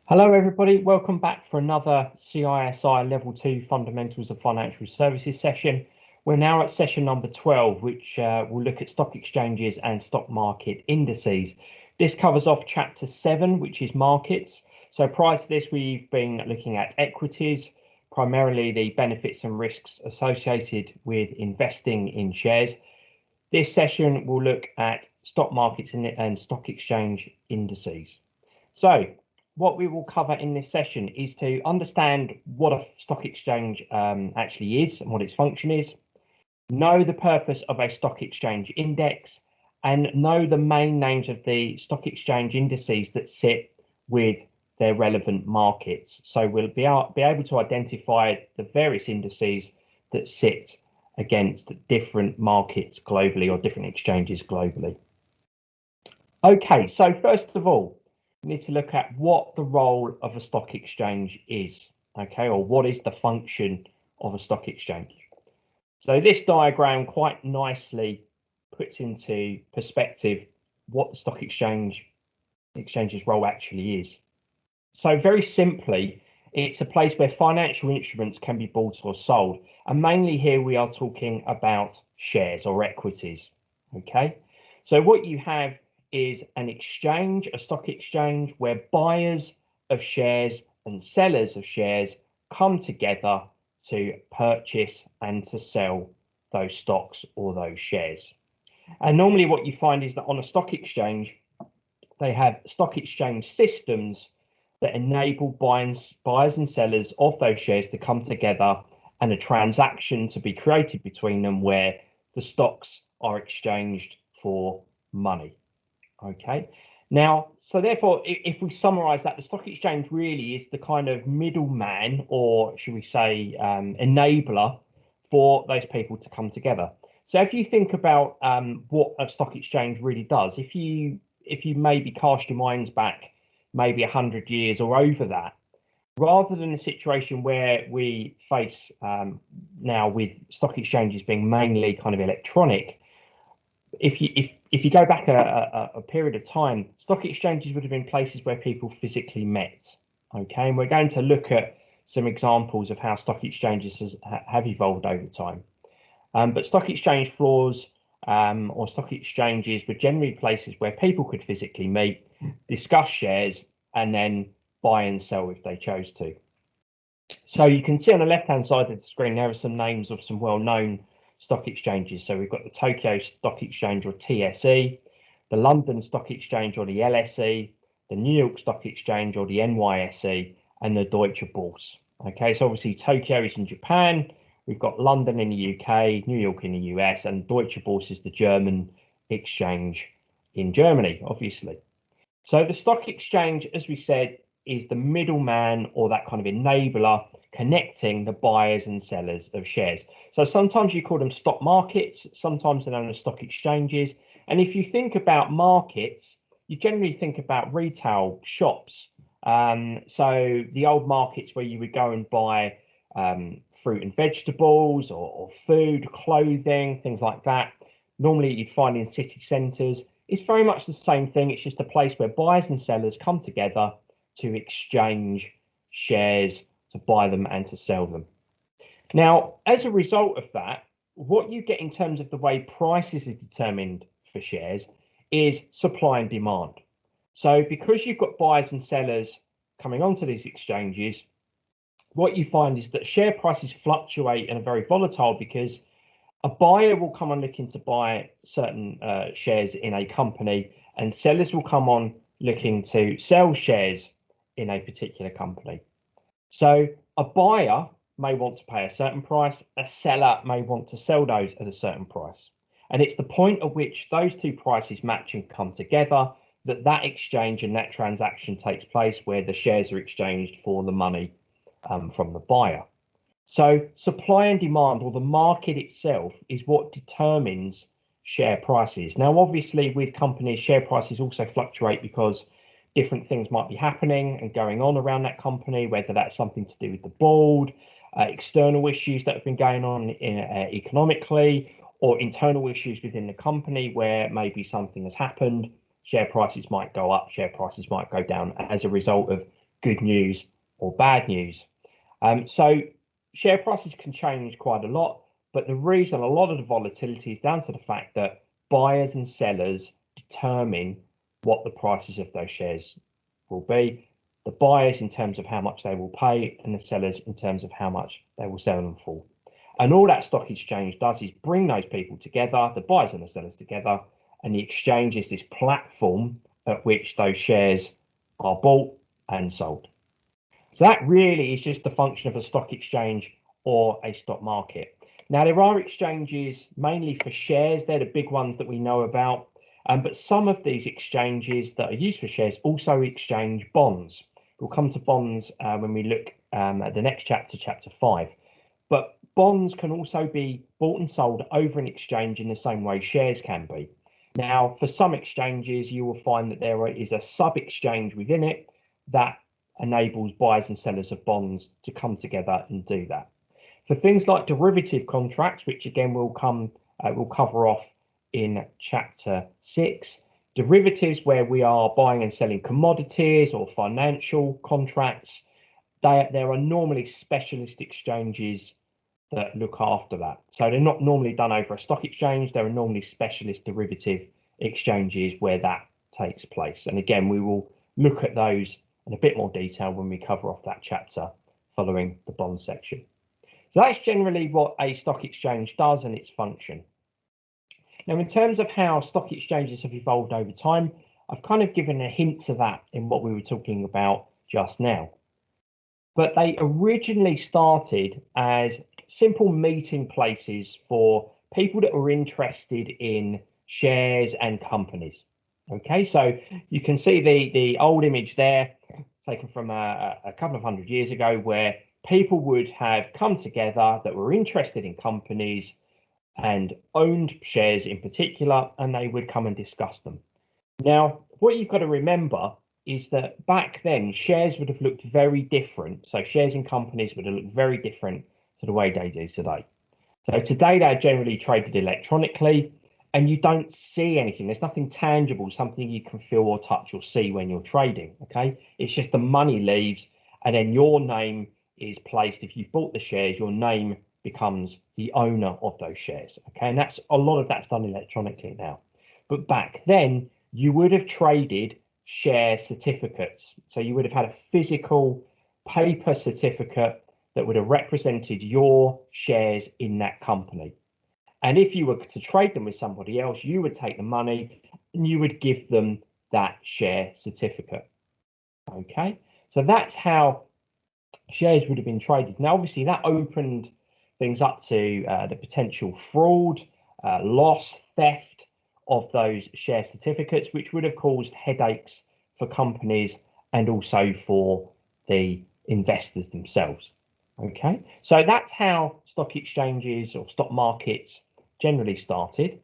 Hello, everybody. Welcome back for another CISI Level 2 Fundamentals of Financial Services session. We're now at session number 12, which will look at stock exchanges and stock market indices. This covers off chapter 7, which is markets. So prior to this, we've been looking at equities, primarily the benefits and risks associated with investing in shares. This session will look at stock markets and stock exchange indices. So what we will cover in this session is to understand what a stock exchange actually is and what its function is, know the purpose of a stock exchange index, and know the main names of the stock exchange indices that sit with their relevant markets. So we'll be able to identify the various indices that sit against different markets globally or different exchanges globally. Okay, so first of all, we need to look at what the role of a stock exchange is, okay, or what is the function of a stock exchange. So this diagram quite nicely puts into perspective what the stock exchange's role actually is. So very simply, it's a place where financial instruments can be bought or sold. And mainly here we are talking about shares or equities, okay? So what you have is an exchange, a stock exchange, where buyers of shares and sellers of shares come together to purchase and to sell those stocks or those shares. And normally what you find is that on a stock exchange, they have stock exchange systems that enable buyers and sellers of those shares to come together and a transaction to be created between them where the stocks are exchanged for money. Okay, now, so therefore, if we summarize that, the stock exchange really is the kind of middleman, or should we say enabler, for those people to come together. So if you think about what a stock exchange really does, if you maybe cast your minds back maybe 100 years or over that, rather than a situation where we face now with stock exchanges being mainly kind of electronic, if you go back a period of time, stock exchanges would have been places where people physically met. Okay, and we're going to look at some examples of how stock exchanges have evolved over time. But stock exchange floors or stock exchanges were generally places where people could physically meet, discuss shares, and then buy and sell if they chose to. So you can see on the left-hand side of the screen, there are some names of some well-known stock exchanges. So we've got the Tokyo Stock Exchange or TSE, the London Stock Exchange or the LSE, the New York Stock Exchange or the NYSE, and the Deutsche Börse. Okay, so obviously Tokyo is in Japan, we've got London in the UK, New York in the US, and Deutsche Börse is the German exchange in Germany, obviously. So the stock exchange, as we said, is the middleman or that kind of enabler connecting the buyers and sellers of shares. So sometimes you call them stock markets, sometimes they're known as stock exchanges. And if you think about markets, you generally think about retail shops. So the old markets where you would go and buy fruit and vegetables or food, clothing, things like that. Normally you'd find in city centres. It's very much the same thing. It's just a place where buyers and sellers come together to exchange shares, to buy them and to sell them. Now, as a result of that, what you get in terms of the way prices are determined for shares is supply and demand. So because you've got buyers and sellers coming onto these exchanges, what you find is that share prices fluctuate and are very volatile because a buyer will come on looking to buy certain shares in a company, and sellers will come on looking to sell shares in a particular company. So a buyer may want to pay a certain price, a seller may want to sell those at a certain price. And it's the point at which those two prices match and come together that exchange and that transaction takes place, where the shares are exchanged for the money from the buyer. So supply and demand, or the market itself, is what determines share prices. Now, obviously, with companies, share prices also fluctuate because different things might be happening and going on around that company, whether that's something to do with the board, external issues that have been going on economically, or internal issues within the company where maybe something has happened. Share prices might go up, share prices might go down as a result of good news or bad news. So share prices can change quite a lot, but the reason a lot of the volatility is down to the fact that buyers and sellers determine what the prices of those shares will be. The buyers in terms of how much they will pay, and the sellers in terms of how much they will sell them for. And all that stock exchange does is bring those people together, the buyers and the sellers together, and the exchange is this platform at which those shares are bought and sold. So that really is just the function of a stock exchange or a stock market. Now, there are exchanges mainly for shares. They're the big ones that we know about. But some of these exchanges that are used for shares also exchange bonds. We'll come to bonds when we look at the next chapter, chapter 5. But bonds can also be bought and sold over an exchange in the same way shares can be. Now, for some exchanges, you will find that there is a sub-exchange within it that enables buyers and sellers of bonds to come together and do that. For things like derivative contracts, which again we'll cover off in chapter 6, derivatives where we are buying and selling commodities or financial contracts, there are normally specialist exchanges that look after that. So they're not normally done over a stock exchange. There are normally specialist derivative exchanges where that takes place. And again, we will look at those in a bit more detail when we cover off that chapter following the bond section. So that's generally what a stock exchange does and its function. Now, in terms of how stock exchanges have evolved over time, I've kind of given a hint to that in what we were talking about just now. But they originally started as simple meeting places for people that were interested in shares and companies. Okay, so you can see the old image there, taken from a couple of hundred years ago, where people would have come together that were interested in companies and owned shares in particular, and they would come and discuss them. Now, what you've got to remember is that back then shares would have looked very different. So shares in companies would have looked very different to the way they do today. So today they're generally traded electronically, and you don't see anything. There's nothing tangible, something you can feel or touch or see when you're trading. Okay, it's just the money leaves, and then your name is placed. If you've bought the shares, your name becomes the owner of those shares. Okay, and that's a lot of that's done electronically now. But back then, you would have traded share certificates. So you would have had a physical paper certificate that would have represented your shares in that company. And if you were to trade them with somebody else, you would take the money and you would give them that share certificate. Okay, so that's how shares would have been traded. Now, obviously, that opened things up to the potential fraud, loss, theft of those share certificates, which would have caused headaches for companies and also for the investors themselves. Okay, so that's how stock exchanges or stock markets generally started.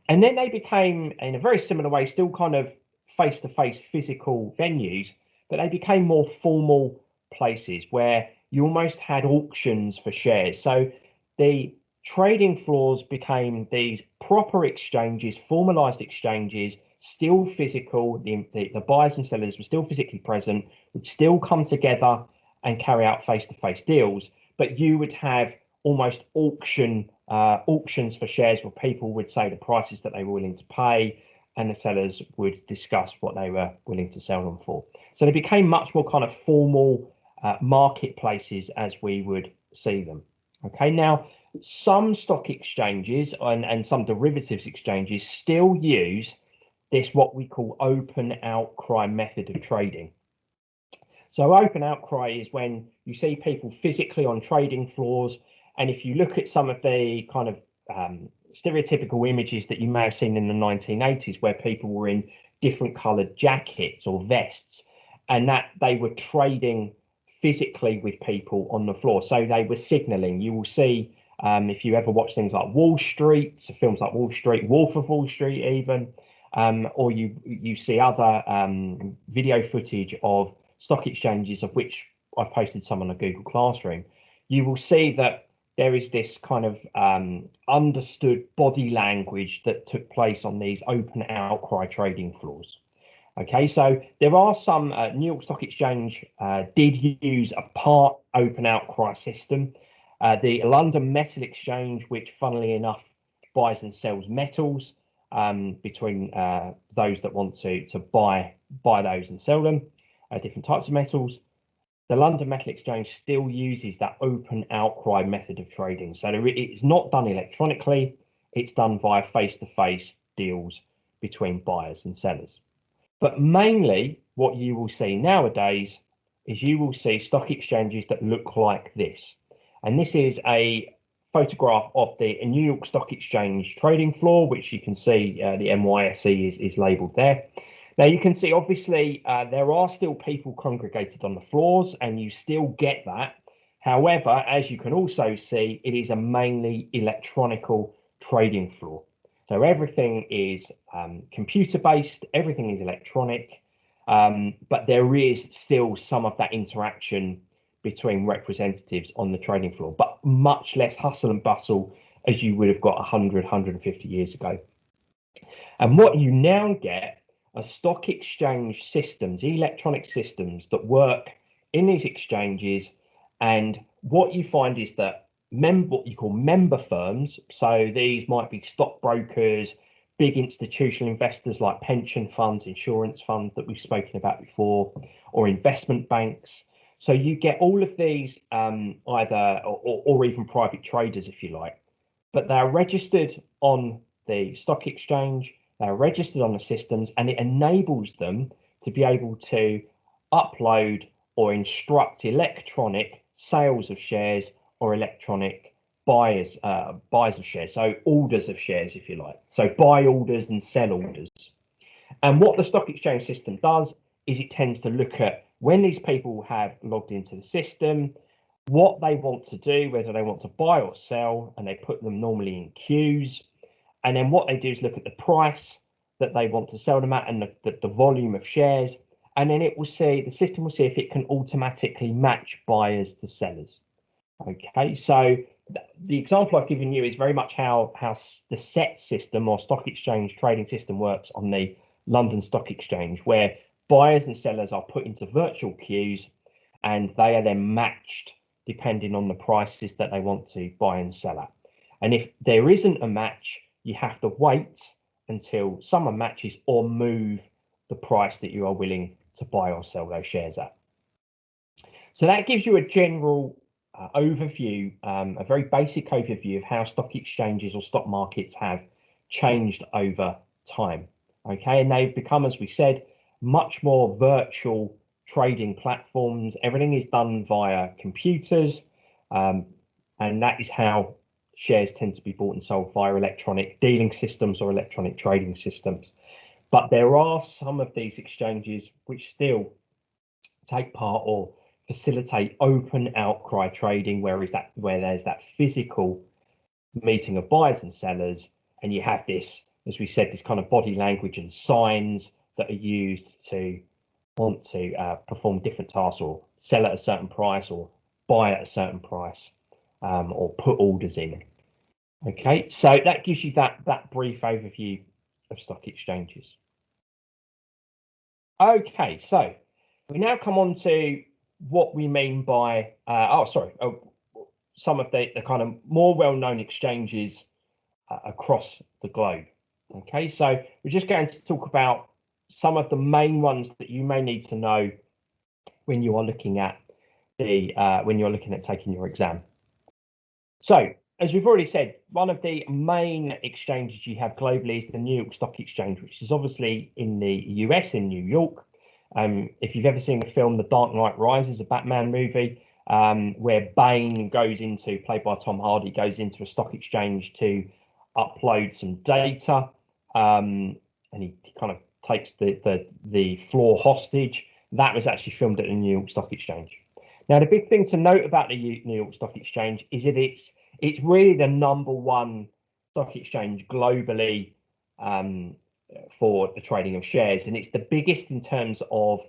And then they became, in a very similar way, still kind of face-to-face physical venues, but they became more formal places where you almost had auctions for shares. So the trading floors became these proper exchanges, formalized exchanges, still physical. The buyers and sellers were still physically present, would still come together and carry out face-to-face deals, but you would have almost auctions for shares where people would say the prices that they were willing to pay, and the sellers would discuss what they were willing to sell them for. So they became much more kind of formal marketplaces as we would see them. Okay, now some stock exchanges and some derivatives exchanges still use this what we call open outcry method of trading. So open outcry is when you see people physically on trading floors, and if you look at some of the kind of stereotypical images that you may have seen in the 1980s, where people were in different coloured jackets or vests, and that they were trading physically with people on the floor. So they were signalling. You will see, if you ever watch things like Wall Street, so films like Wall Street, Wolf of Wall Street even, or you see other video footage of stock exchanges, of which I've posted some on a Google Classroom, you will see that there is this kind of understood body language that took place on these open outcry trading floors. Okay, so there are some New York Stock Exchange did use a part open outcry system. The London Metal Exchange, which funnily enough buys and sells metals between those that want to buy those and sell them, different types of metals. The London Metal Exchange still uses that open outcry method of trading. So it's not done electronically, it's done via face-to-face deals between buyers and sellers. But mainly what you will see nowadays is you will see stock exchanges that look like this. And this is a photograph of the New York Stock Exchange trading floor, which you can see the NYSE is labeled there. Now you can see obviously there are still people congregated on the floors and you still get that. However, as you can also see, it is a mainly electronical trading floor. So everything is computer based, everything is electronic, but there is still some of that interaction between representatives on the trading floor, but much less hustle and bustle as you would have got 100, 150 years ago. And what you now get are stock exchange systems, electronic systems that work in these exchanges. And what you find is that what you call member firms, so these might be stockbrokers, big institutional investors like pension funds, insurance funds that we've spoken about before, or investment banks. So you get all of these either or even private traders, if you like, but they're registered on the stock exchange, they're registered on the systems, and it enables them to be able to upload or instruct electronic sales of shares or electronic buys of shares, so orders of shares, if you like, so buy orders and sell orders. And what the stock exchange system does is it tends to look at when these people have logged into the system, what they want to do, whether they want to buy or sell, and they put them normally in queues. And then what they do is look at the price that they want to sell them at and the volume of shares. And then it will see, the system will see if it can automatically match buyers to sellers. Okay, so the example I've given you is very much how the SET system or stock exchange trading system works on the London Stock Exchange, where buyers and sellers are put into virtual queues and they are then matched depending on the prices that they want to buy and sell at. And if there isn't a match, you have to wait until someone matches or move the price that you are willing to buy or sell those shares at. So that gives you a general overview, a very basic overview of how stock exchanges or stock markets have changed over time. Okay, and they've become, as we said, much more virtual trading platforms. Everything is done via computers, and that is how shares tend to be bought and sold via electronic dealing systems or electronic trading systems. But there are some of these exchanges which still take part or facilitate open outcry trading, where there's that physical meeting of buyers and sellers, and you have this, as we said, this kind of body language and signs that are used to want to perform different tasks or sell at a certain price or buy at a certain price, or put orders in. Okay, so that gives you that brief overview of stock exchanges. Okay, so we now come on to what we mean by some of the kind of more well-known exchanges across the globe. Okay, so we're just going to talk about some of the main ones that you may need to know when you are looking at taking your exam. So, as we've already said, one of the main exchanges you have globally is the New York Stock Exchange, which is obviously in the US, in New York. If you've ever seen the film The Dark Knight Rises, a Batman movie, where Bane played by Tom Hardy, goes into a stock exchange to upload some data, and he kind of takes the floor hostage. That was actually filmed at the New York Stock Exchange. Now, the big thing to note about the New York Stock Exchange is that it's really the #1 stock exchange globally for the trading of shares, and it's the biggest in terms of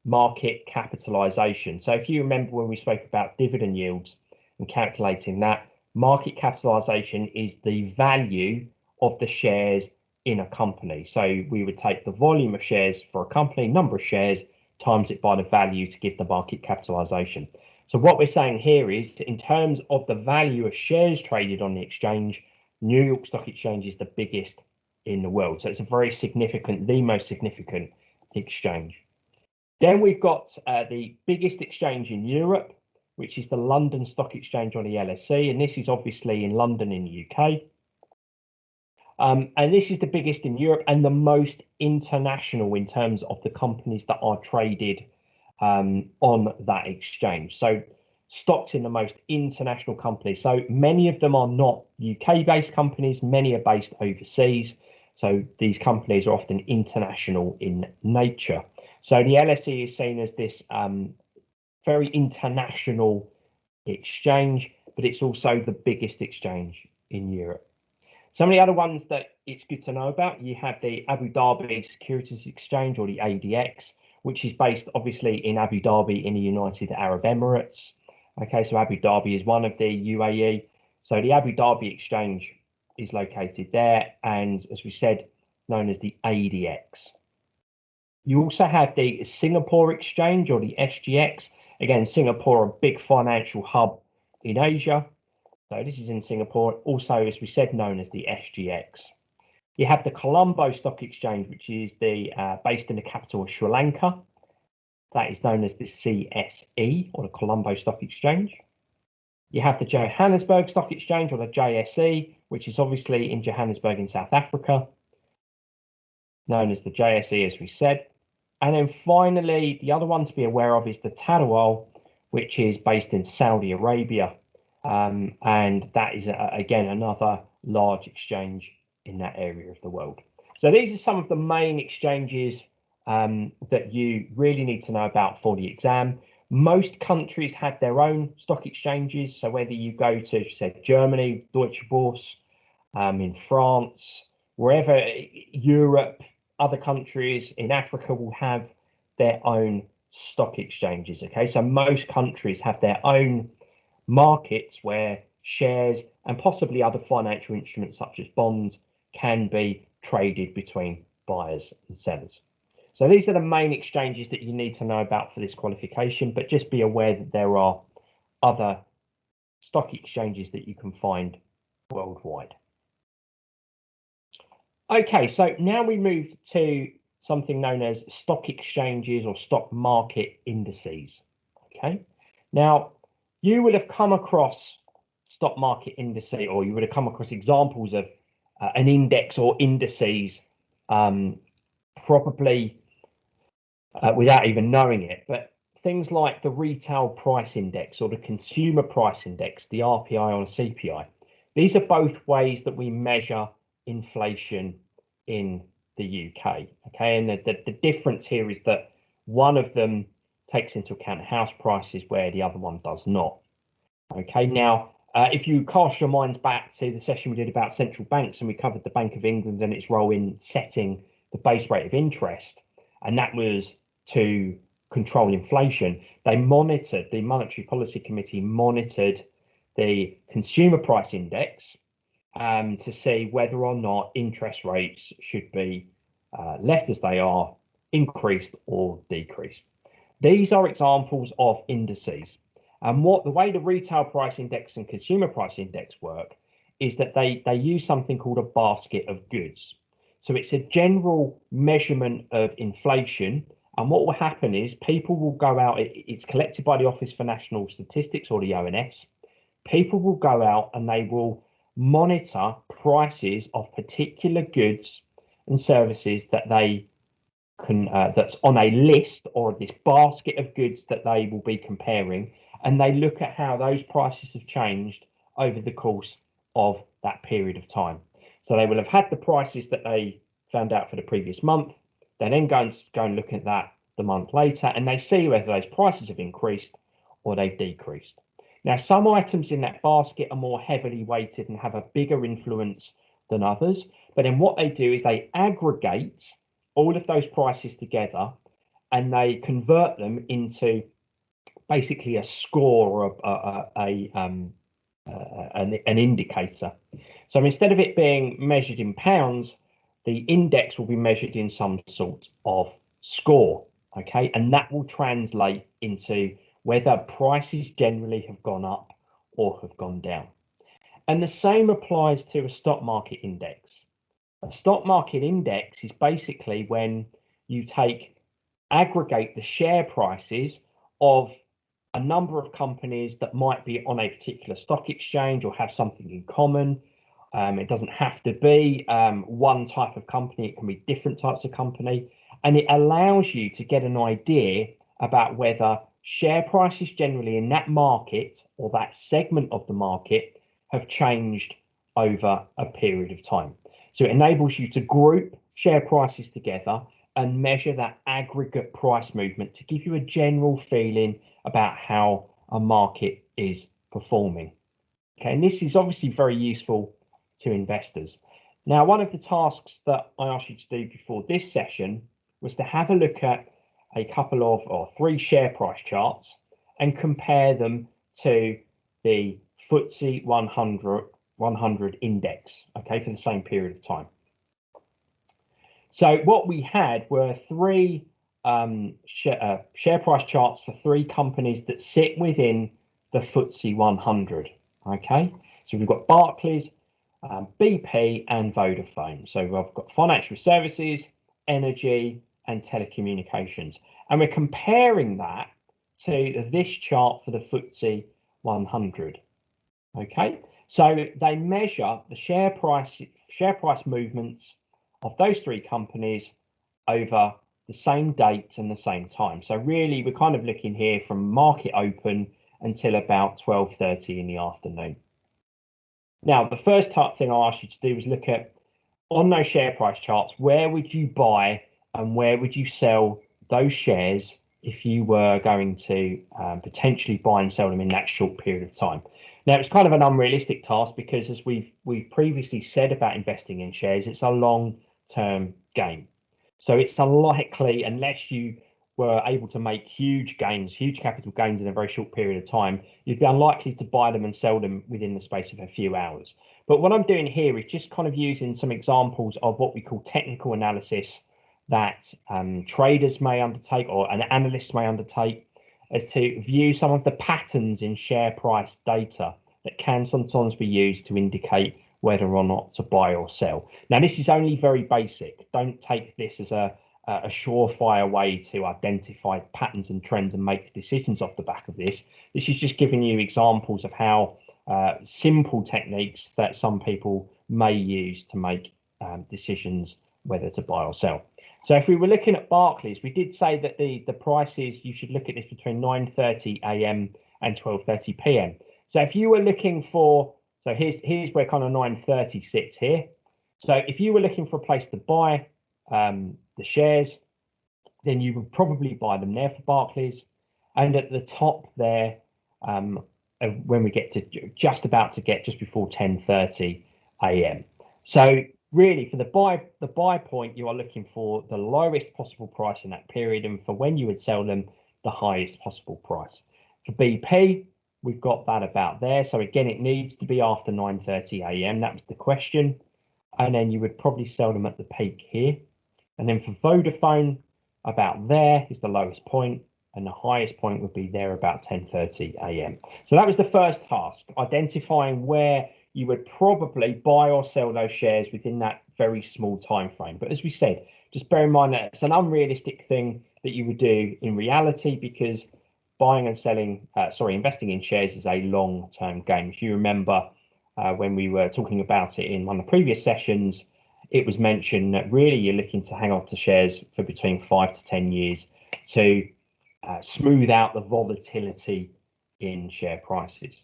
market capitalization. So if you remember when we spoke about dividend yields and calculating that, market capitalization is the value of the shares in a company. So we would take the volume of shares for a company, number of shares, times it by the value to give the market capitalization. So what we're saying here is, in terms of the value of shares traded on the exchange, New York Stock Exchange is the biggest in the world. So it's a very significant, the most significant exchange. Then we've got the biggest exchange in Europe, which is the London Stock Exchange, on the LSE, and this is obviously in London in the UK. And this is the biggest in Europe and the most international in terms of the companies that are traded on that exchange. So stocks in the most international companies. So many of them are not UK-based companies, many are based overseas. So these companies are often international in nature. So the LSE is seen as this very international exchange, but it's also the biggest exchange in Europe. Some of the other ones that it's good to know about, you have the Abu Dhabi Securities Exchange, or the ADX, which is based obviously in Abu Dhabi in the United Arab Emirates. Okay, so Abu Dhabi is one of the UAE. So the Abu Dhabi Exchange is located there, and as we said, known as the ADX. You also have the Singapore Exchange, or the SGX. Again, Singapore, a big financial hub in Asia. So this is in Singapore, also, as we said, known as the SGX. You have the Colombo Stock Exchange, which is based in the capital of Sri Lanka. That is known as the CSE, or the Colombo Stock Exchange. You have the Johannesburg Stock Exchange, or the JSE, which is obviously in Johannesburg in South Africa, known as the JSE, as we said. And then finally, the other one to be aware of is the Tadawul, which is based in Saudi Arabia. And that is, again, another large exchange in that area of the world. So these are some of the main exchanges that you really need to know about for the exam. Most countries have their own stock exchanges. So whether you go to, say, Germany, Deutsche Börse, in France, wherever, Europe, other countries in Africa will have their own stock exchanges. Okay, so most countries have their own markets where shares and possibly other financial instruments such as bonds can be traded between buyers and sellers. So these are the main exchanges that you need to know about for this qualification, but just be aware that there are other stock exchanges that you can find worldwide. Okay, so now we move to something known as stock exchanges or stock market indices. Okay, now you will have come across stock market indices, or you would have come across examples of an index or indices, probably without even knowing it. But things like the retail price index or the consumer price index, the RPI or the CPI, these are both ways that we measure inflation in the UK. Okay, and the difference here is that one of them takes into account house prices where the other one does not. Okay, now if you cast your minds back to the session we did about central banks, and we covered the Bank of England and its role in setting the base rate of interest, and that was to control inflation. They monitored, the Monetary Policy Committee monitored the consumer price index to see whether or not interest rates should be left as they are, increased or decreased. These are examples of indices. And the way the retail price index and consumer price index work is that they use something called a basket of goods. So it's a general measurement of inflation. And what will happen is people will go out, it's collected by the Office for National Statistics, or the ONS. People will go out and they will monitor prices of particular goods and services that they can, that's on a list or this basket of goods that they will be comparing. And they look at how those prices have changed over the course of that period of time. So they will have had the prices that they found out for the previous month. They then go and look at that the month later, and they see whether those prices have increased or they've decreased. Now, some items in that basket are more heavily weighted and have a bigger influence than others. But then what they do is they aggregate all of those prices together and they convert them into basically a score or an indicator. So instead of it being measured in pounds, the index will be measured in some sort of score, okay? And that will translate into whether prices generally have gone up or have gone down. And the same applies to a stock market index. A stock market index is basically when you aggregate the share prices of a number of companies that might be on a particular stock exchange or have something in common. It doesn't have to be one type of company, it can be different types of company. And it allows you to get an idea about whether share prices generally in that market or that segment of the market have changed over a period of time. So it enables you to group share prices together and measure that aggregate price movement to give you a general feeling about how a market is performing. Okay, and this is obviously very useful to investors. Now, one of the tasks that I asked you to do before this session was to have a look at a couple of or 3 share price charts and compare them to the FTSE 100 index, okay, for the same period of time. So what we had were 3 share price charts for 3 companies that sit within the FTSE 100, okay? So we've got Barclays, BP and Vodafone. So we've got financial services, energy and telecommunications. And we're comparing that to this chart for the FTSE 100. Okay, so they measure the share price movements of those 3 companies over the same date and the same time. So really, we're kind of looking here from market open until about 12:30 in the afternoon. Now, the first thing I asked you to do was look at, on those share price charts, where would you buy and where would you sell those shares if you were going to potentially buy and sell them in that short period of time. Now, it's kind of an unrealistic task because, as we've previously said about investing in shares, it's a long-term game. So it's unlikely, unless you were able to make huge gains, huge capital gains in a very short period of time, you'd be unlikely to buy them and sell them within the space of a few hours. But what I'm doing here is just kind of using some examples of what we call technical analysis that traders may undertake or an analyst may undertake, as to view some of the patterns in share price data that can sometimes be used to indicate whether or not to buy or sell. Now, this is only very basic. Don't take this as a surefire way to identify patterns and trends and make decisions off the back of this. This is just giving you examples of how simple techniques that some people may use to make decisions whether to buy or sell. So if we were looking at Barclays, we did say that the prices, you should look at this between 9:30 a.m. and 12:30 p.m. So if you were looking for, so here's where kind of 9:30 sits here. So if you were looking for a place to buy the shares, then you would probably buy them there for Barclays. And at the top there, when we get to just before 10:30 a.m. So really, for the buy point, you are looking for the lowest possible price in that period, and for when you would sell them, the highest possible price. For BP, we've got that about there. So again, it needs to be after 9:30 a.m. That was the question. And then you would probably sell them at the peak here. And then for Vodafone, about there is the lowest point, and the highest point would be there about 10:30 a.m. So that was the first task, identifying where you would probably buy or sell those shares within that very small time frame. But as we said, just bear in mind that it's an unrealistic thing that you would do in reality, because buying and selling, investing in shares is a long-term game. If you remember when we were talking about it in one of the previous sessions, it was mentioned that really you're looking to hang on to shares for between 5 to 10 years to smooth out the volatility in share prices.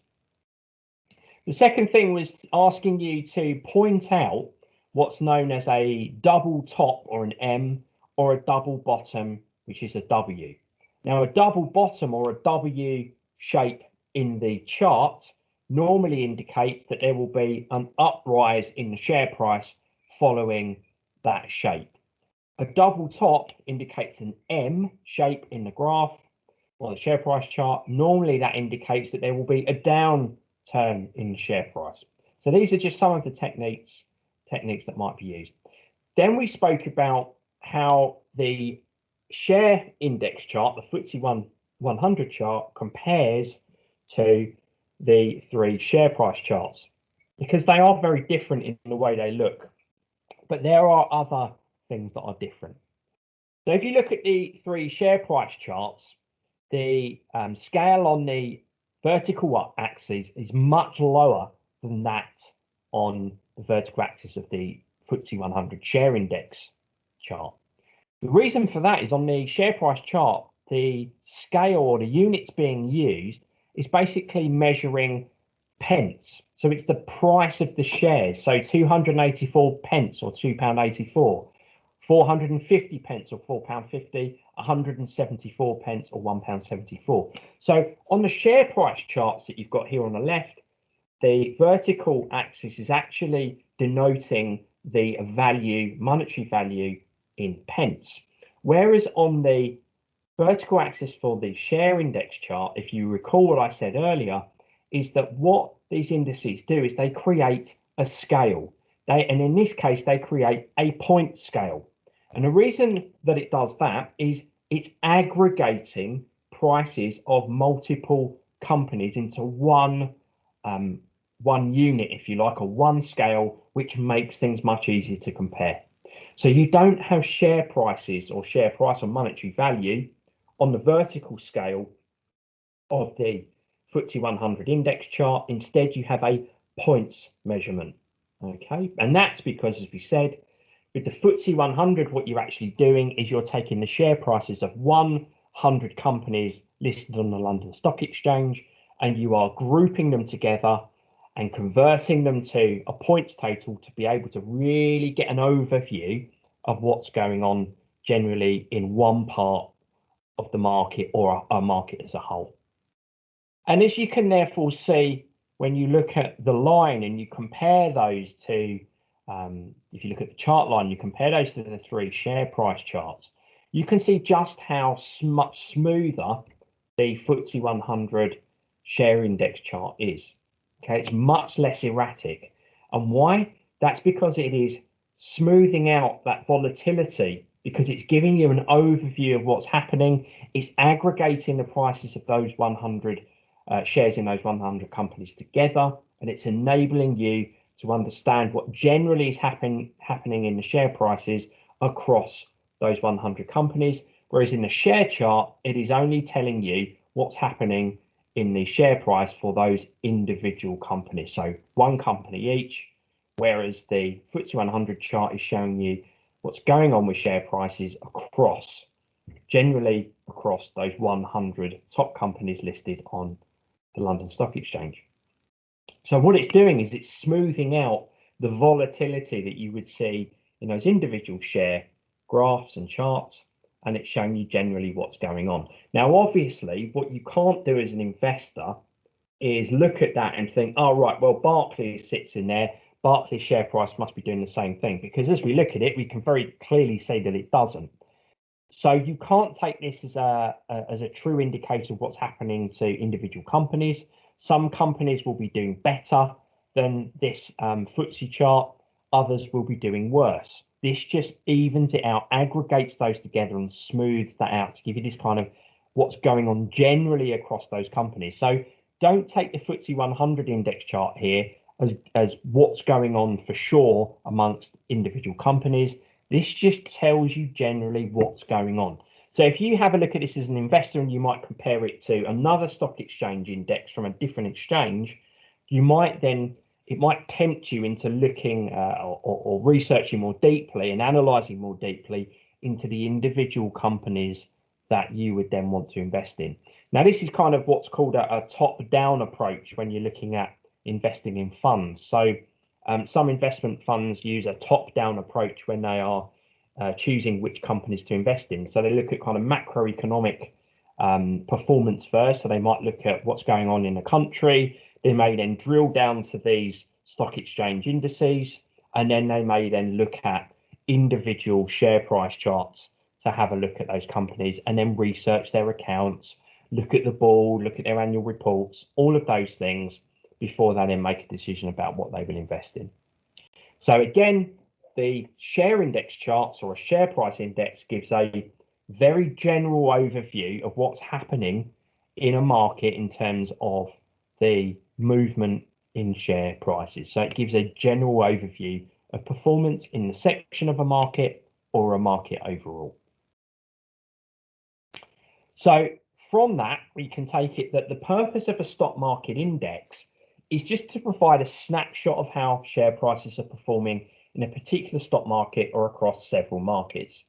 The second thing was asking you to point out what's known as a double top or an M, or a double bottom, which is a W. Now, a double bottom or a W shape in the chart normally indicates that there will be an uprise in the share price following that shape. A double top indicates an M shape in the graph or the share price chart. Normally that indicates that there will be a downturn in the share price. So these are just some of the techniques that might be used. Then we spoke about how the share index chart, the FTSE 100 chart, compares to the three share price charts, because they are very different in the way they look. But there are other things that are different. So if you look at the three share price charts, the scale on the vertical axis is much lower than that on the vertical axis of the FTSE 100 share index chart. The reason for that is on the share price chart, the scale or the units being used is basically measuring pence. So it's the price of the shares. So 284 pence or £2.84, 450 pence or £4.50, 174 pence or £1.74. So on the share price charts that you've got here on the left, the vertical axis is actually denoting the value, monetary value in pence. Whereas on the vertical axis for the share index chart, if you recall what I said earlier, is that what these indices do is they create a scale. And in this case, they create a point scale. And the reason that it does that is it's aggregating prices of multiple companies into one unit, if you like, or one scale, which makes things much easier to compare. So you don't have share prices or share price or monetary value on the vertical scale of the FTSE 100 index chart. Instead, you have a points measurement. Okay, and that's because, as we said, with the FTSE 100, what you're actually doing is you're taking the share prices of 100 companies listed on the London Stock Exchange, and you are grouping them together and converting them to a points total to be able to really get an overview of what's going on generally in one part of the market or a market as a whole. And as you can therefore see, when you look at the line and you compare those to, if you look at the chart line, you compare those to the three share price charts, you can see just how much smoother the FTSE 100 share index chart is. Okay, it's much less erratic. And why? That's because it is smoothing out that volatility, because it's giving you an overview of what's happening. It's aggregating the prices of those 100 shares in those 100 companies together, and it's enabling you to understand what generally is happening in the share prices across those 100 companies. Whereas in the share chart, it is only telling you what's happening in the share price for those individual companies. So one company each, whereas the FTSE 100 chart is showing you what's going on with share prices generally across those 100 top companies listed on the London Stock Exchange. So what it's doing is it's smoothing out the volatility that you would see in those individual share graphs and charts, and it's showing you generally what's going on. Now, obviously, what you can't do as an investor is look at that and think, oh, right, well, Barclays sits in there. Barclays share price must be doing the same thing, because as we look at it, we can very clearly see that it doesn't. So you can't take this as a true indicator of what's happening to individual companies. Some companies will be doing better than this FTSE chart. Others will be doing worse. This just evens it out, aggregates those together and smooths that out to give you this kind of what's going on generally across those companies. So don't take the FTSE 100 index chart here as what's going on for sure amongst individual companies. This just tells you generally what's going on. So if you have a look at this as an investor and you might compare it to another stock exchange index from a different exchange, you might then, it might tempt you into looking or researching more deeply and analysing more deeply into the individual companies that you would then want to invest in. Now, this is kind of what's called a top-down approach when you're looking at investing in funds. So some investment funds use a top-down approach when they are choosing which companies to invest in. So they look at kind of macroeconomic performance first. So they might look at what's going on in the country. They may then drill down to these stock exchange indices, and then they may then look at individual share price charts to have a look at those companies, and then research their accounts, look at the board, look at their annual reports, all of those things before they then make a decision about what they will invest in. So again, the share index charts, or a share price index, gives a very general overview of what's happening in a market in terms of the movement in share prices. So it gives a general overview of performance in the section of a market or a market overall. So from that, we can take it that the purpose of a stock market index is just to provide a snapshot of how share prices are performing in a particular stock market or across several markets.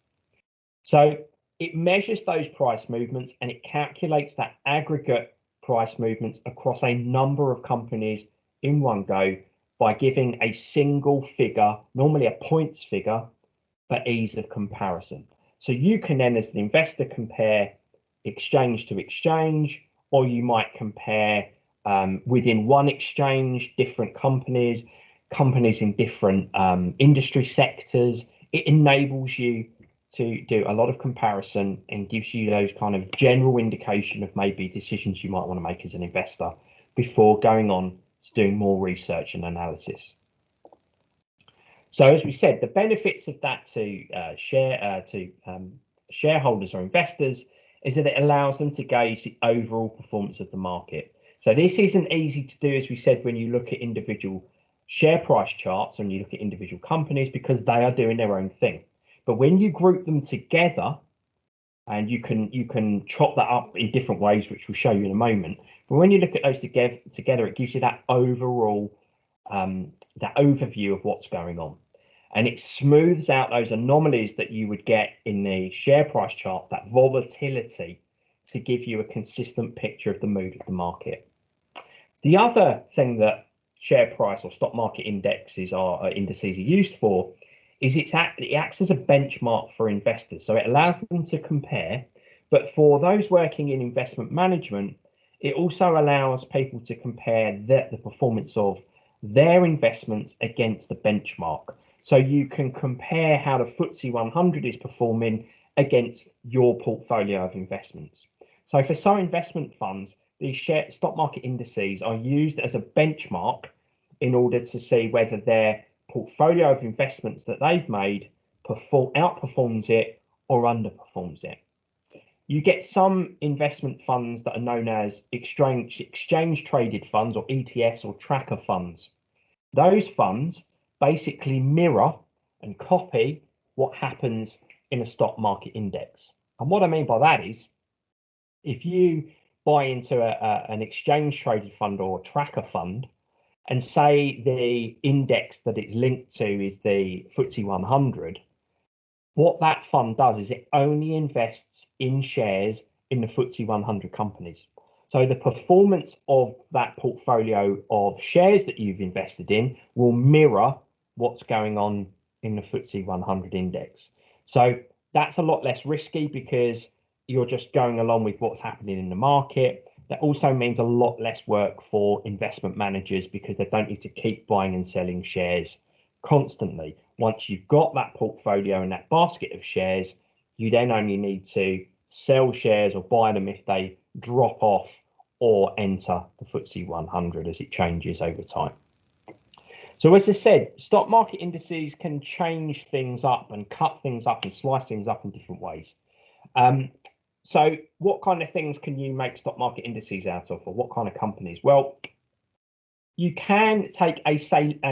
So it measures those price movements and it calculates that aggregate price movements across a number of companies in one go by giving a single figure, normally a points figure, for ease of comparison. So you can then, as an investor, compare exchange to exchange, or you might compare within one exchange, different companies in different industry sectors. It enables you to do a lot of comparison and gives you those kind of general indication of maybe decisions you might want to make as an investor before going on to doing more research and analysis. So as we said, the benefits of that to shareholders or investors is that it allows them to gauge the overall performance of the market. So this isn't easy to do, as we said, when you look at individual share price charts, when you look at individual companies, because they are doing their own thing. But when you group them together, and you can chop that up in different ways, which we'll show you in a moment. But when you look at those together, it gives you that overall that overview of what's going on. And it smooths out those anomalies that you would get in the share price charts, that volatility, to give you a consistent picture of the mood of the market. The other thing that share price or stock market indices are used for is it acts as a benchmark for investors. So it allows them to compare, but for those working in investment management, it also allows people to compare the performance of their investments against the benchmark. So you can compare how the FTSE 100 is performing against your portfolio of investments. So for some investment funds, these stock market indices are used as a benchmark in order to see whether their portfolio of investments that they've made outperforms it or underperforms it. You get some investment funds that are known as exchange traded funds, or ETFs, or tracker funds. Those funds basically mirror and copy what happens in a stock market index. And what I mean by that is, if you buy into an exchange traded fund or a tracker fund, and say the index that it's linked to is the FTSE 100, what that fund does is it only invests in shares in the FTSE 100 companies. So the performance of that portfolio of shares that you've invested in will mirror what's going on in the FTSE 100 index. So that's a lot less risky because you're just going along with what's happening in the market. That also means a lot less work for investment managers because they don't need to keep buying and selling shares constantly. Once you've got that portfolio and that basket of shares, you then only need to sell shares or buy them if they drop off or enter the FTSE 100 as it changes over time. So as I said, stock market indices can change things up and cut things up and slice things up in different ways. So what kind of things can you make stock market indices out of, or what kind of companies? Well, you can take a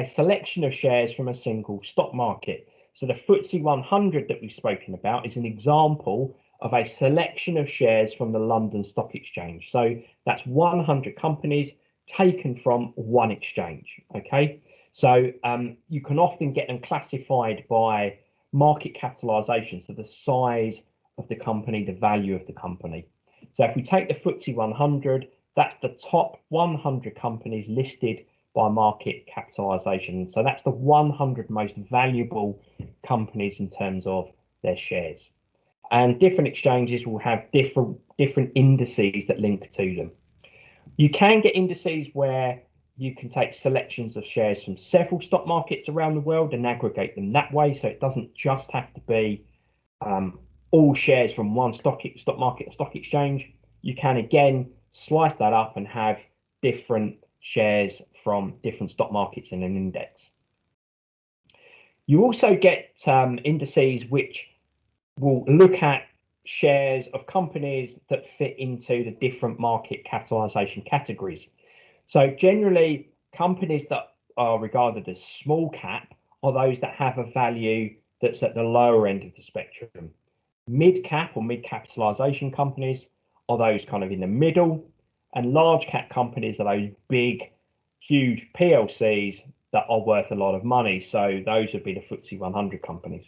selection of shares from a single stock market. So the FTSE 100 that we've spoken about is an example of a selection of shares from the London Stock Exchange. So that's 100 companies taken from one exchange, okay? So you can often get them classified by market capitalization, so the size of the company, the value of the company. So if we take the FTSE 100, that's the top 100 companies listed by market capitalization. So that's the 100 most valuable companies in terms of their shares. And different exchanges will have different indices that link to them. You can get indices where you can take selections of shares from several stock markets around the world and aggregate them that way. So it doesn't just have to be all shares from one stock market or stock exchange. You can again slice that up and have different shares from different stock markets in an index. You also get indices which will look at shares of companies that fit into the different market capitalization categories. So generally, companies that are regarded as small cap are those that have a value that's at the lower end of the spectrum. Mid cap or mid capitalization companies are those kind of in the middle, and large cap companies are those big, huge PLCs that are worth a lot of money. So those would be the FTSE 100 companies.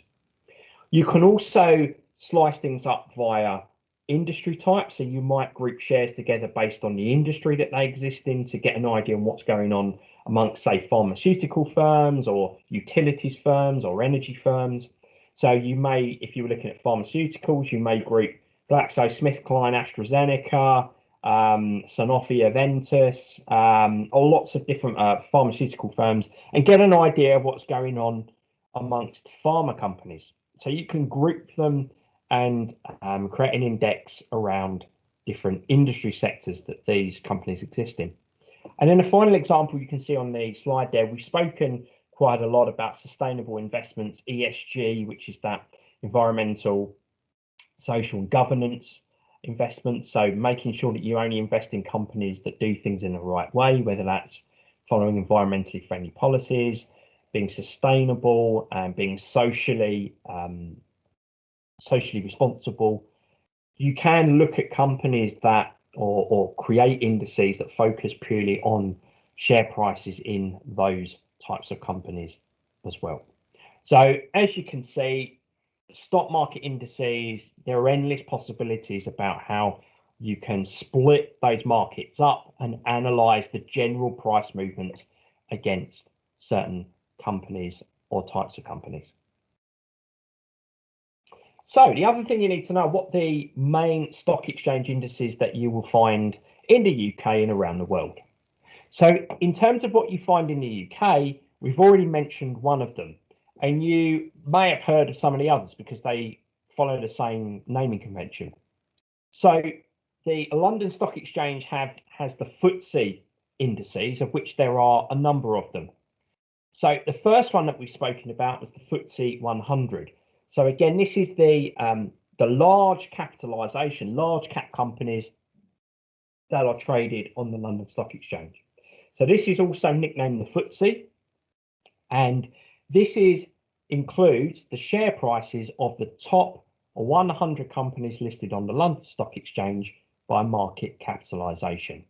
You can also slice things up via industry type. So you might group shares together based on the industry that they exist in to get an idea on what's going on amongst, say, pharmaceutical firms or utilities firms or energy firms. So you may, if you were looking at pharmaceuticals, you may group GlaxoSmithKline, AstraZeneca, Sanofi, Aventis, or lots of different pharmaceutical firms, and get an idea of what's going on amongst pharma companies. So you can group them and create an index around different industry sectors that these companies exist in. And then the final example you can see on the slide there, we've spoken quite a lot about sustainable investments, ESG, which is that environmental, social and governance investments. So making sure that you only invest in companies that do things in the right way, whether that's following environmentally friendly policies, being sustainable, and being socially responsible. You can look at companies that or create indices that focus purely on share prices in those types of companies as well. So as you can see, stock market indices, there are endless possibilities about how you can split those markets up and analyze the general price movements against certain companies or types of companies. So the other thing you need to know, what the main stock exchange indices that you will find in the UK and around the world. So in terms of what you find in the UK, we've already mentioned one of them, and you may have heard of some of the others because they follow the same naming convention. So the London Stock Exchange has the FTSE indices, of which there are a number of them. So the first one that we've spoken about was the FTSE 100. So again, this is the large capitalization, large cap companies that are traded on the London Stock Exchange. So this is also nicknamed the FTSE, and this includes the share prices of the top 100 companies listed on the London Stock Exchange by market capitalization.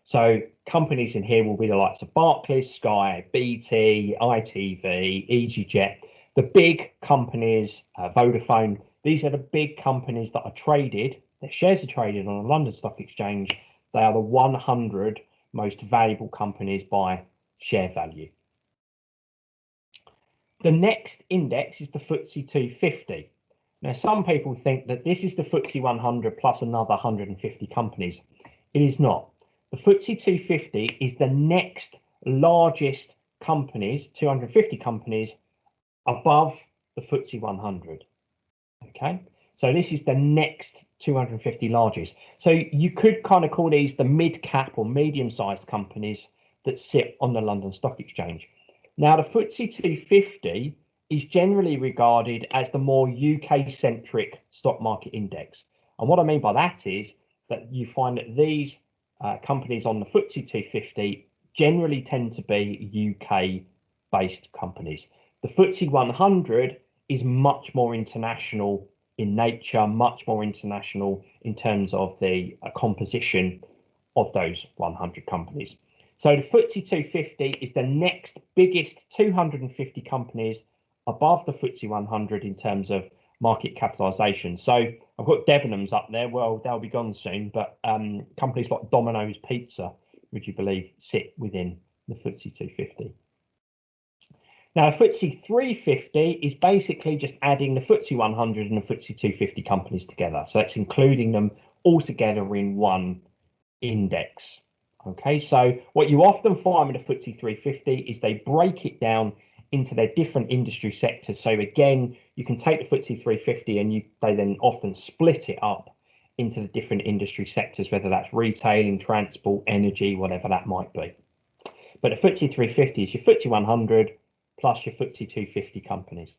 So companies in here will be the likes of Barclays, Sky, BT, ITV, EasyJet, the big companies, Vodafone. These are the big companies that are traded, their shares are traded on the London Stock Exchange. They are the 100 most valuable companies by share value. The next index is the FTSE 250. Now, some people think that this is the FTSE 100 plus another 150 companies. It is not. The FTSE 250 is the next largest companies, 250 companies above the FTSE 100. Okay, so this is the next 250 largest. So you could kind of call these the mid cap or medium sized companies that sit on the London Stock Exchange. Now, the FTSE 250 is generally regarded as the more UK centric stock market index. And what I mean by that is that you find that these companies on the FTSE 250 generally tend to be UK based companies. The FTSE 100 is much more international in nature, much more international in terms of the composition of those 100 companies. So the FTSE 250 is the next biggest 250 companies above the FTSE 100 in terms of market capitalization. So I've got Debenhams up there. Well, they'll be gone soon, but companies like Domino's Pizza, would you believe, sit within the FTSE 250. Now, FTSE 350 is basically just adding the FTSE 100 and the FTSE 250 companies together. So it's including them all together in one index. Okay, so what you often find with the FTSE 350 is they break it down into their different industry sectors. So again, you can take the FTSE 350 and they then often split it up into the different industry sectors, whether that's retailing, transport, energy, whatever that might be. But the FTSE 350 is your FTSE 100 plus your FTSE 250 companies.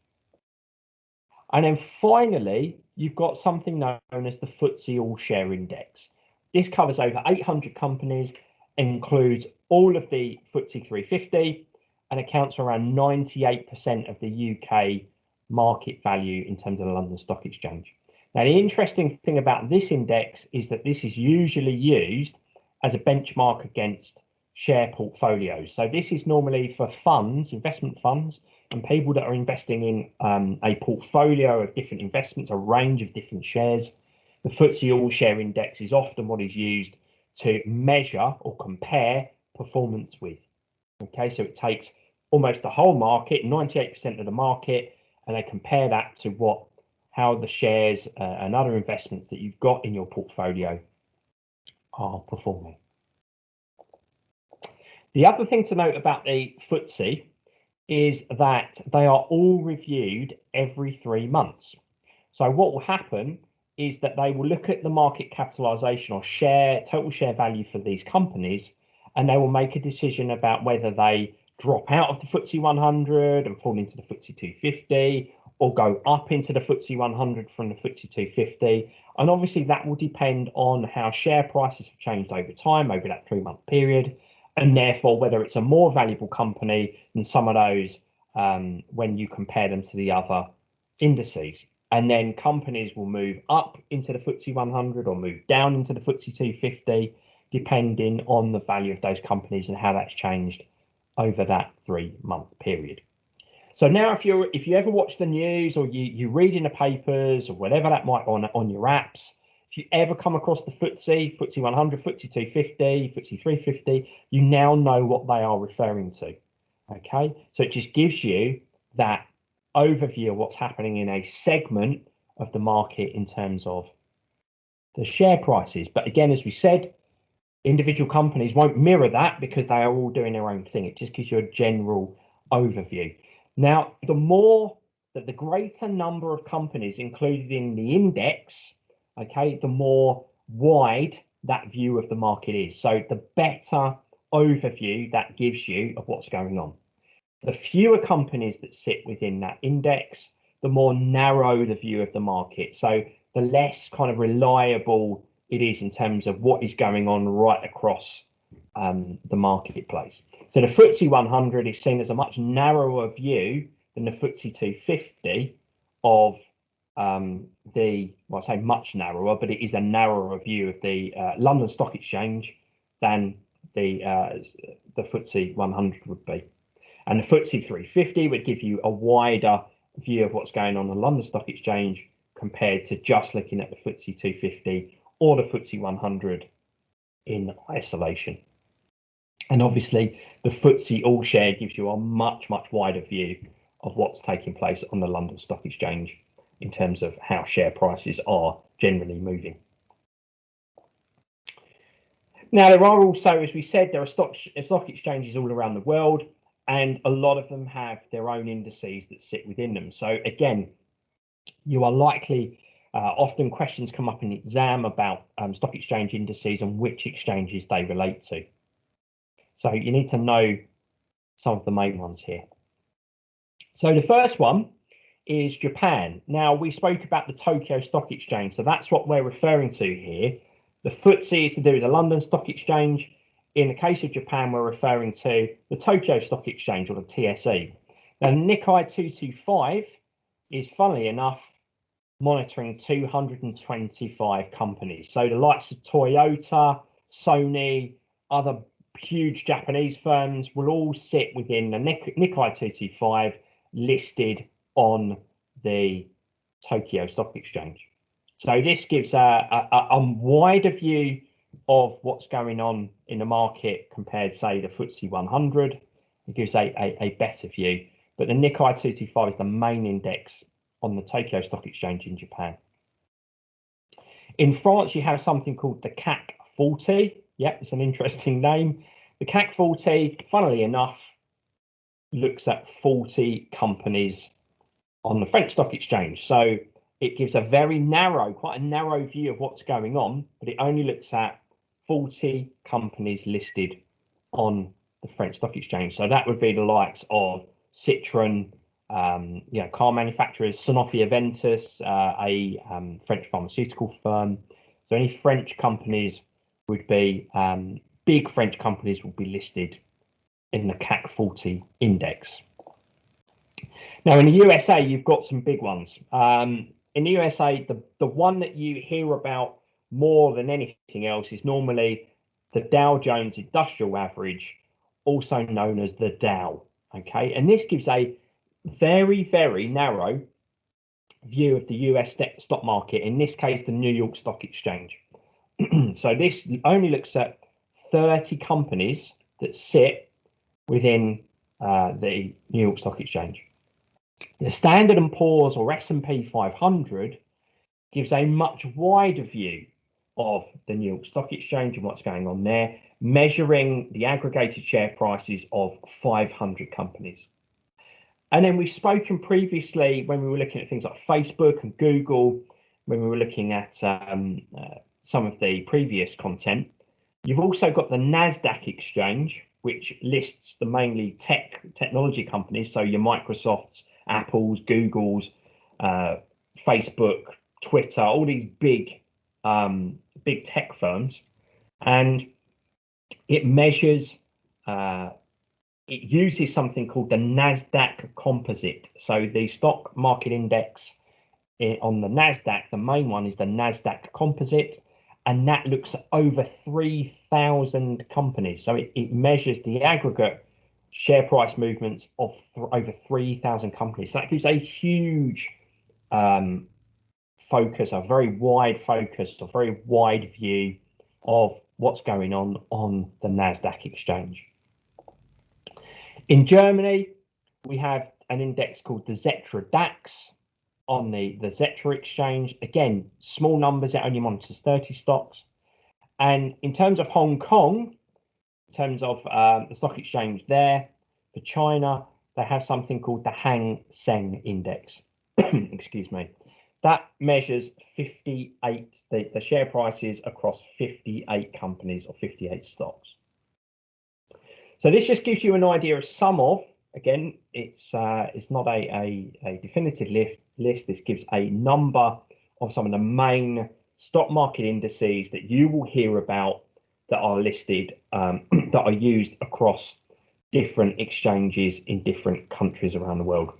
And then finally, you've got something known as the FTSE All Share Index. This covers over 800 companies, includes all of the FTSE 350, and accounts for around 98% of the UK market value in terms of the London Stock Exchange. Now, the interesting thing about this index is that this is usually used as a benchmark against share portfolios. So this is normally for funds, investment funds, and people that are investing in a portfolio of different investments, a range of different shares. The FTSE All Share Index is often what is used to measure or compare performance with. Okay, so it takes almost the whole market, 98% of the market, and they compare that to how the shares and other investments that you've got in your portfolio are performing. The other thing to note about the FTSE is that they are all reviewed every 3 months. So what will happen is that they will look at the market capitalization or total share value for these companies, and they will make a decision about whether they drop out of the FTSE 100 and fall into the FTSE 250, or go up into the FTSE 100 from the FTSE 250. And obviously that will depend on how share prices have changed over time, over that 3-month period, and therefore whether it's a more valuable company than some of those when you compare them to the other indices. And then companies will move up into the FTSE 100 or move down into the FTSE 250, depending on the value of those companies and how that's changed over that 3-month period. So now if you ever watch the news or you read in the papers or whatever that might on your apps, if you ever come across the FTSE 100, FTSE 250, FTSE 350, you now know what they are referring to. Okay, so it just gives you that overview of what's happening in a segment of the market in terms of the share prices. But again, as we said, individual companies won't mirror that because they are all doing their own thing. It just gives you a general overview. Now, the greater number of companies included in the index, okay, the more wide that view of the market is. So the better overview that gives you of what's going on. The fewer companies that sit within that index, the more narrow the view of the market. So the less kind of reliable it is in terms of what is going on right across the marketplace. So the FTSE 100 is seen as a much narrower view than the FTSE 250 of I say much narrower, but it is a narrower view of the London Stock Exchange than the FTSE 100 would be. And the FTSE 350 would give you a wider view of what's going on the London Stock Exchange compared to just looking at the FTSE 250 or the FTSE 100 in isolation. And obviously, the FTSE All Share gives you a much, much wider view of what's taking place on the London Stock Exchange in terms of how share prices are generally moving. Now, there are also, as we said, there are stock exchanges all around the world, and a lot of them have their own indices that sit within them. So again, you are likely, often questions come up in the exam about stock exchange indices and which exchanges they relate to. So you need to know some of the main ones here. So the first one is Japan. Now, we spoke about the Tokyo Stock Exchange, so that's what we're referring to here. The FTSE is to do with the London Stock Exchange. In the case of Japan, we're referring to the Tokyo Stock Exchange, or the TSE. Now, Nikkei 225 is, funnily enough, monitoring 225 companies. So the likes of Toyota, Sony, other huge Japanese firms will all sit within the Nikkei 225 listed on the Tokyo Stock Exchange. So this gives a wider view of what's going on in the market compared, say, the FTSE 100. It gives a better view. But the Nikkei 225 is the main index on the Tokyo Stock Exchange in Japan. In France, you have something called the CAC 40. Yeah, it's an interesting name. The CAC 40, funnily enough, looks at 40 companies on the French Stock Exchange. So it gives a very narrow, quite a narrow view of what's going on, but it only looks at 40 companies listed on the French Stock Exchange. So that would be the likes of Citroën, car manufacturers, Sanofi Aventis, a French pharmaceutical firm. So any French companies would be, big French companies will be listed in the CAC 40 index. Now in the USA, you've got some big ones. In the USA, the one that you hear about more than anything else is normally the Dow Jones Industrial Average, also known as the Dow. Okay, and this gives a very, very narrow view of the US stock market, in this case, the New York Stock Exchange. So this only looks at 30 companies that sit within the New York Stock Exchange. The Standard & Poor's or S&P 500 gives a much wider view of the New York Stock Exchange and what's going on there, measuring the aggregated share prices of 500 companies. And then we've spoken previously when we were looking at things like Facebook and Google, when we were looking at some of the previous content. You've also got the NASDAQ exchange, which lists the mainly technology companies, so your Microsofts, Apples, Googles, Facebook, Twitter, all these big tech firms, and it measures, it uses something called the NASDAQ composite. So the stock market index on the NASDAQ, the main one is the NASDAQ composite, and that looks at over 3,000 companies. So it measures the aggregate share price movements of over 3,000 companies. So that gives a huge focus, a very wide focus, a very wide view of what's going on the NASDAQ exchange. In Germany, we have an index called the Xetra DAX on the Xetra exchange. Again, small numbers, it only monitors 30 stocks. And in terms of Hong Kong, in terms of the stock exchange there, for China, they have something called the Hang Seng Index. Excuse me. That measures 58, the share prices across 58 companies or 58 stocks. So this just gives you an idea of some of, again, it's not a definitive list. This gives a number of some of the main stock market indices that you will hear about that are listed, that are used across different exchanges in different countries around the world.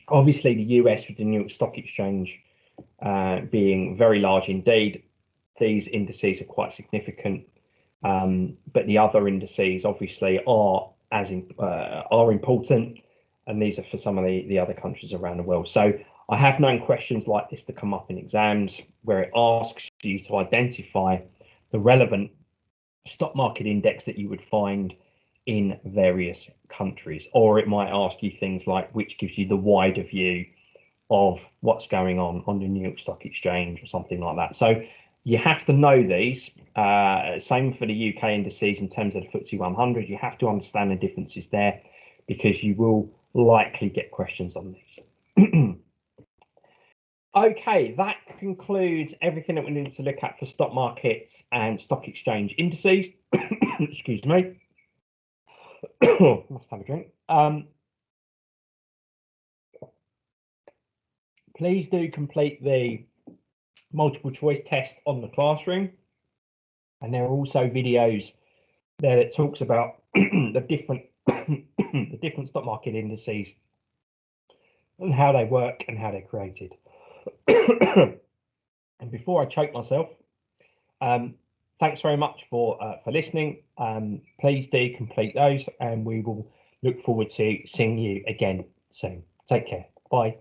Obviously, the US with the New York Stock Exchange being very large indeed, these indices are quite significant. But the other indices obviously are important, and these are for some of the other countries around the world. So I have known questions like this to come up in exams where it asks you to identify the relevant stock market index that you would find in various countries, or it might ask you things like which gives you the wider view of what's going on the New York Stock Exchange or something like that. So you have to know these. Same for the UK indices in terms of the FTSE 100. You have to understand the differences there because you will likely get questions on these. Okay, that concludes everything that we needed to look at for stock markets and stock exchange indices. Excuse me. Must have a drink. Please do complete the multiple choice test on the classroom, and there are also videos there that talks about the different stock market indices and how they work and how they're created. And before I choke myself, thanks very much for listening. Please do complete those, and we will look forward to seeing you again soon. Take care. Bye.